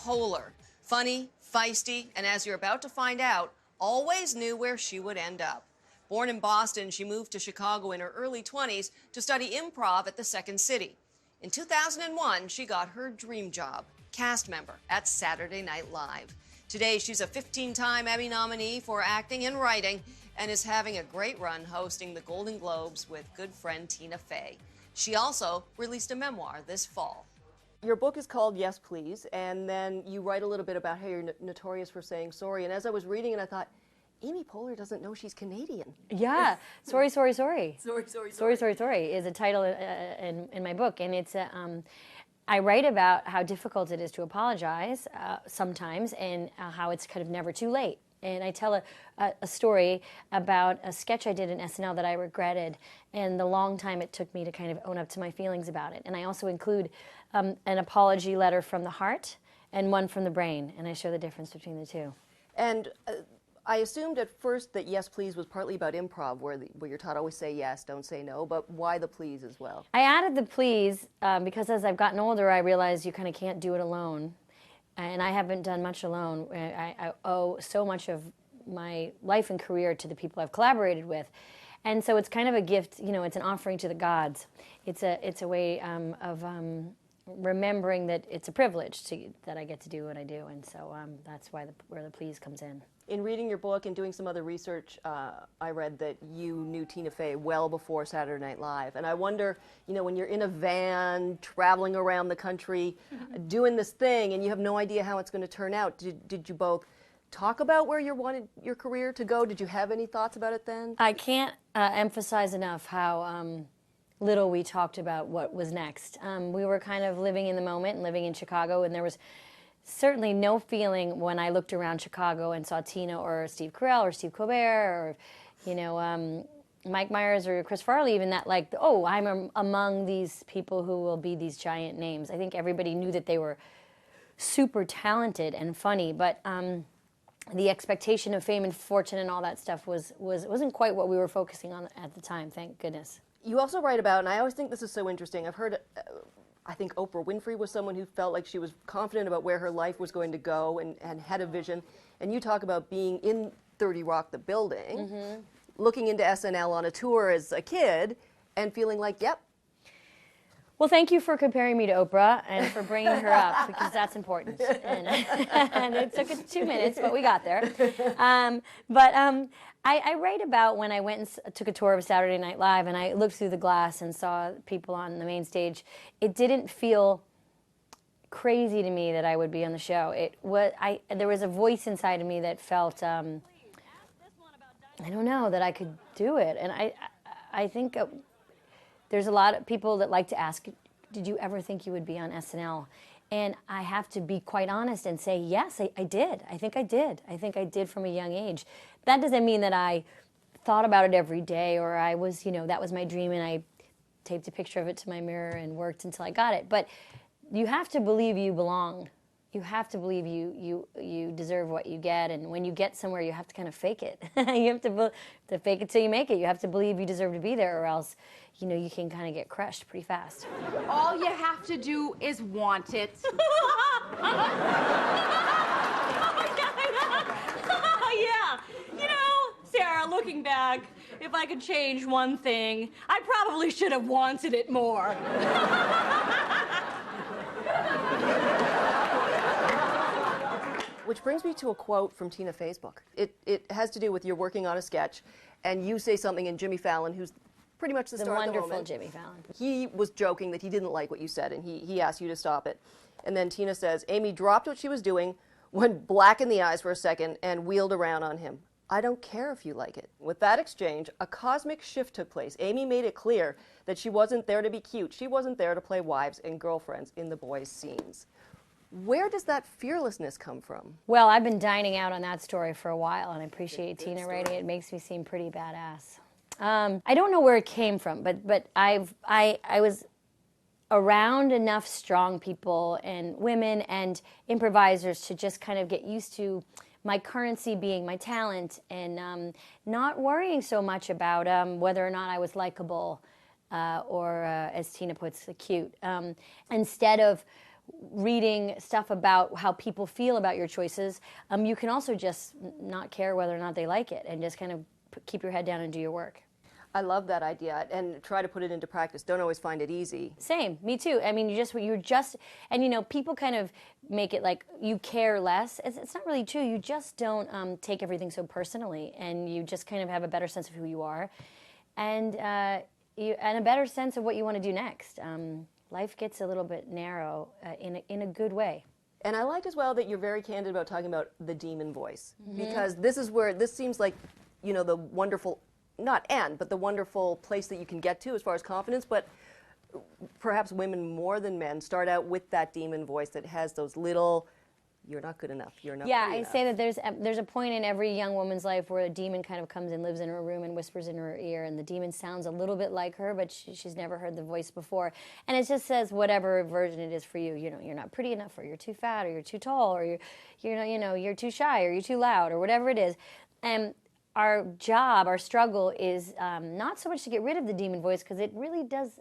Poehler. Funny, feisty, and as you're about to find out, always knew where she would end up. Born in Boston, she moved to Chicago in her early 20s to study improv at the Second City. In 2001, she got her dream job, cast member at Saturday Night Live. Today, she's a 15-time Emmy nominee for acting and writing and is having a great run hosting the Golden Globes with good friend Tina Fey. She also released a memoir this fall. Your book is called Yes, Please, and then you write a little bit about how you're notorious for saying sorry. And as I was reading it, I thought, Amy Poehler doesn't know she's Canadian. Yeah, sorry, sorry, sorry. Sorry, sorry, sorry, sorry, sorry is a title in my book, and it's I write about how difficult it is to apologize sometimes, and how it's kind of never too late. And I tell a story about a sketch I did in SNL that I regretted, and the long time it took me to kind of own up to my feelings about it. And I also include an apology letter from the heart and one from the brain, and I show the difference between the two. And I assumed at first that Yes, Please was partly about improv, where you're taught always say yes, don't say no, but why the please as well? I added the please because as I've gotten older, I realized you kind of can't do it alone. And I haven't done much alone. I owe so much of my life and career to the people I've collaborated with. And so it's kind of a gift, you know, it's an offering to the gods. It's a way of remembering that it's a privilege that I get to do what I do. And so that's where the please comes in. In reading your book and doing some other research, I read that you knew Tina Fey well before Saturday Night Live. And I wonder, you know, when you're in a van, traveling around the country, doing this thing, and you have no idea how it's going to turn out, did you both talk about where you wanted your career to go? Did you have any thoughts about it then? I can't emphasize enough how little we talked about what was next. We were kind of living in the moment and living in Chicago, and there was certainly no feeling when I looked around Chicago and saw Tina or Steve Carell or Steve Colbert or, you know, Mike Myers or Chris Farley, even that like, oh, I'm among these people who will be these giant names. I think everybody knew that they were super talented and funny, but the expectation of fame and fortune and all that stuff wasn't quite what we were focusing on at the time, thank goodness. You also write about, and I always think this is so interesting, I've heard I think Oprah Winfrey was someone who felt like she was confident about where her life was going to go and had a vision. And you talk about being in 30 Rock, the building, looking into SNL on a tour as a kid, and feeling like, yep. Well, thank you for comparing me to Oprah and for bringing her up, because that's important. And it took us 2 minutes, but we got there. I write about when I went and took a tour of Saturday Night Live, and I looked through the glass and saw people on the main stage. It didn't feel crazy to me that I would be on the show. There was a voice inside of me that felt, I don't know, that I could do it. And I think there's a lot of people that like to ask, did you ever think you would be on SNL? And I have to be quite honest and say, yes, I did. I think I did. I think I did from a young age. That doesn't mean that I thought about it every day, or I was, you know, that was my dream and I taped a picture of it to my mirror and worked until I got it. But you have to believe you belong. You have to believe you deserve what you get, and when you get somewhere, you have to kind of fake it. You have to fake it till you make it. You have to believe you deserve to be there, or else, you know, you can kind of get crushed pretty fast. All you have to do is want it. Yeah, you know, Sarah, looking back, if I could change one thing, I probably should have wanted it more. Which brings me to a quote from Tina Fey's book. It has to do with you're working on a sketch, and you say something, and Jimmy Fallon, who's pretty much the star of the moment. The wonderful Jimmy Fallon. He was joking that he didn't like what you said, and he asked you to stop it. And then Tina says, Amy dropped what she was doing, went black in the eyes for a second, and wheeled around on him. I don't care if you like it. With that exchange, a cosmic shift took place. Amy made it clear that she wasn't there to be cute. She wasn't there to play wives and girlfriends in the boys' scenes. Where does that fearlessness come from? Well, I've been dining out on that story for a while, and I appreciate Tina writing it. It makes me seem pretty badass. I don't know where it came from, but I was around enough strong people and women and improvisers to just kind of get used to my currency being my talent, and not worrying so much about whether or not I was likable or, as Tina puts, cute. Instead of reading stuff about how people feel about your choices, you can also just not care whether or not they like it and just kind of keep your head down and do your work. I love that idea, and try to put it into practice. Don't always find it easy. Same, me too. I mean, and you know, people kind of make it like you care less. It's not really true. You just don't take everything so personally, and you just kind of have a better sense of who you are, and a better sense of what you want to do next. Life gets a little bit narrow in a good way. And I liked as well that you're very candid about talking about the demon voice, because this is where this seems like, you know, the wonderful, not end, but the wonderful place that you can get to as far as confidence. But perhaps women more than men start out with that demon voice that has those little, you're not good enough, you're not Yeah, pretty I enough. say that there's a point in every young woman's life where a demon kind of comes and lives in her room and whispers in her ear, and the demon sounds a little bit like her, but she's never heard the voice before. And it just says whatever version it is for you. You know, you're not pretty enough, or you're too fat, or you're too tall, or you're too shy, or you're too loud, or whatever it is. And our job, our struggle is not so much to get rid of the demon voice, because it really does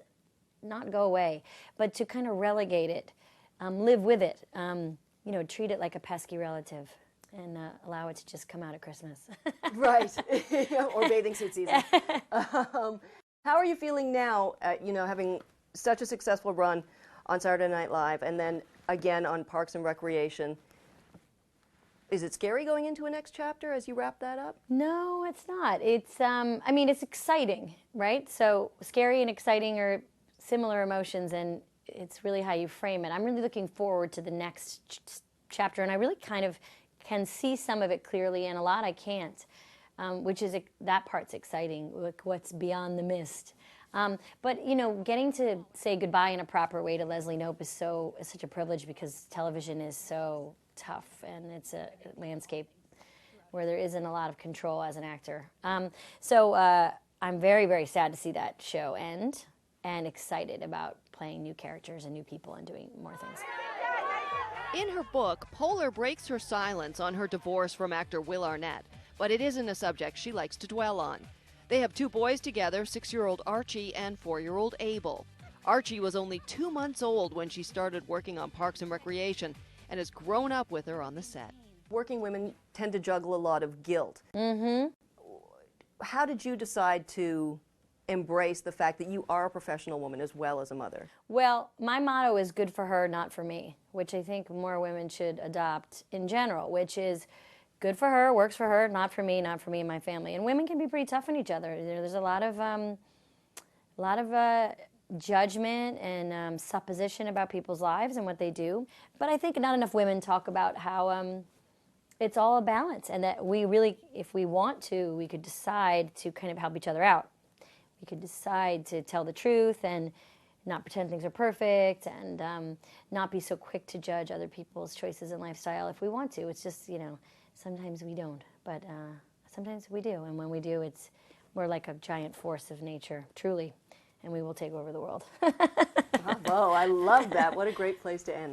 not go away, but to kind of relegate it, live with it. You know, treat it like a pesky relative and allow it to just come out at Christmas. Right, or bathing suit season. How are you feeling now, you know, having such a successful run on Saturday Night Live and then again on Parks and Recreation? Is it scary going into a next chapter as you wrap that up? No, it's not. It's, I mean, it's exciting, right? So scary and exciting are similar emotions, and it's really how you frame it. I'm really looking forward to the next chapter, and I really kind of can see some of it clearly, and a lot I can't, which is, that part's exciting, like what's beyond the mist. But, you know, getting to say goodbye in a proper way to Leslie Knope is such a privilege, because television is so tough, and it's a landscape where there isn't a lot of control as an actor. So I'm very, very sad to see that show end, and excited about playing new characters and new people and doing more things. In her book, Poehler breaks her silence on her divorce from actor Will Arnett, but it isn't a subject she likes to dwell on. They have 2 boys together, 6-year-old Archie and 4-year-old Abel. Archie was only 2 months old when she started working on Parks and Recreation and has grown up with her on the set. Working women tend to juggle a lot of guilt. Mm-hmm. How did you decide to embrace the fact that you are a professional woman as well as a mother? Well, my motto is good for her, not for me, which I think more women should adopt in general, which is good for her, works for her, not for me and my family. And women can be pretty tough on each other. There's a lot of judgment and supposition about people's lives and what they do. But I think not enough women talk about how it's all a balance, and that we really, if we want to, we could decide to kind of help each other out. We could decide to tell the truth and not pretend things are perfect, and not be so quick to judge other people's choices and lifestyle if we want to. It's just, you know, sometimes we don't, but sometimes we do. And when we do, we're like a giant force of nature, truly, and we will take over the world. Bravo, I love that. What a great place to end.